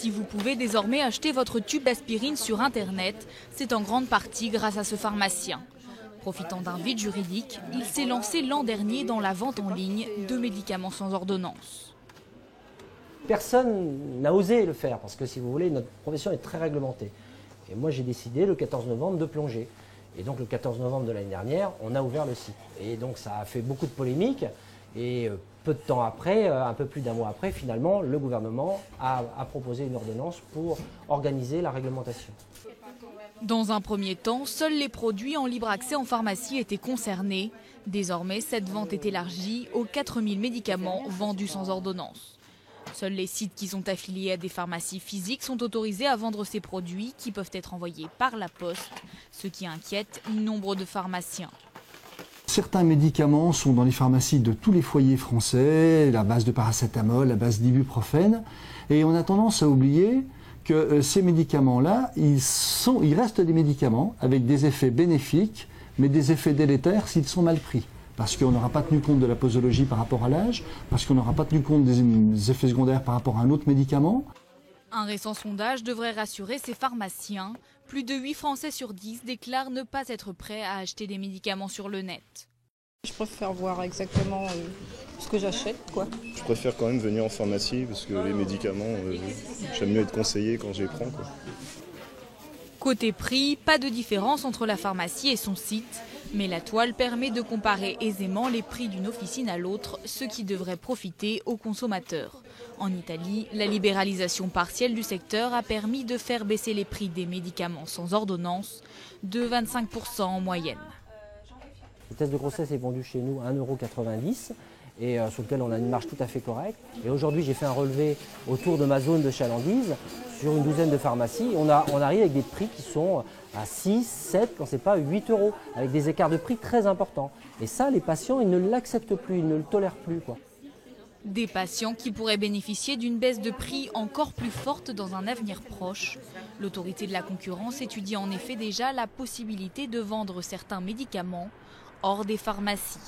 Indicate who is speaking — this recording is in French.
Speaker 1: Si vous pouvez désormais acheter votre tube d'aspirine sur Internet, c'est en grande partie grâce à ce pharmacien. Profitant d'un vide juridique, il s'est lancé l'an dernier dans la vente en ligne de médicaments sans ordonnance.
Speaker 2: Personne n'a osé le faire parce que, si vous voulez, notre profession est très réglementée. Et moi, j'ai décidé le 14 novembre de plonger. Et donc le 14 novembre de l'année dernière, on a ouvert le site. Et donc ça a fait beaucoup de polémiques. Et peu de temps après, un peu plus d'un mois après, finalement, le gouvernement a proposé une ordonnance pour organiser la réglementation.
Speaker 1: Dans un premier temps, seuls les produits en libre accès en pharmacie étaient concernés. Désormais, cette vente est élargie aux 4000 médicaments vendus sans ordonnance. Seuls les sites qui sont affiliés à des pharmacies physiques sont autorisés à vendre ces produits qui peuvent être envoyés par la poste, ce qui inquiète nombre de pharmaciens.
Speaker 3: Certains médicaments sont dans les pharmacies de tous les foyers français, la base de paracétamol, la base d'ibuprofène, et on a tendance à oublier que ces médicaments-là, ils restent des médicaments avec des effets bénéfiques, mais des effets délétères s'ils sont mal pris. Parce qu'on n'aura pas tenu compte de la posologie par rapport à l'âge, parce qu'on n'aura pas tenu compte des effets secondaires par rapport à un autre médicament.
Speaker 1: Un récent sondage devrait rassurer ces pharmaciens. Plus de 8 Français sur 10 déclarent ne pas être prêts à acheter des médicaments sur le net.
Speaker 4: Je préfère voir exactement ce que j'achète, quoi.
Speaker 5: Je préfère quand même venir en pharmacie parce que les médicaments, j'aime mieux être conseillé quand je les prends, quoi.
Speaker 1: Côté prix, pas de différence entre la pharmacie et son site, mais la toile permet de comparer aisément les prix d'une officine à l'autre, ce qui devrait profiter aux consommateurs. En Italie, la libéralisation partielle du secteur a permis de faire baisser les prix des médicaments sans ordonnance de 25% en moyenne.
Speaker 2: Le test de grossesse est vendu chez nous à 1,90 € et sur lequel on a une marge tout à fait correcte. Et aujourd'hui, j'ai fait un relevé autour de ma zone de chalandise sur une douzaine de pharmacies. On arrive avec des prix qui sont à 6, 7, quand ce n'est pas 8 €, avec des écarts de prix très importants. Et ça, les patients, ils ne l'acceptent plus, ils ne le tolèrent plus, quoi.
Speaker 1: Des patients qui pourraient bénéficier d'une baisse de prix encore plus forte dans un avenir proche. L'autorité de la concurrence étudie en effet déjà la possibilité de vendre certains médicaments hors des pharmacies.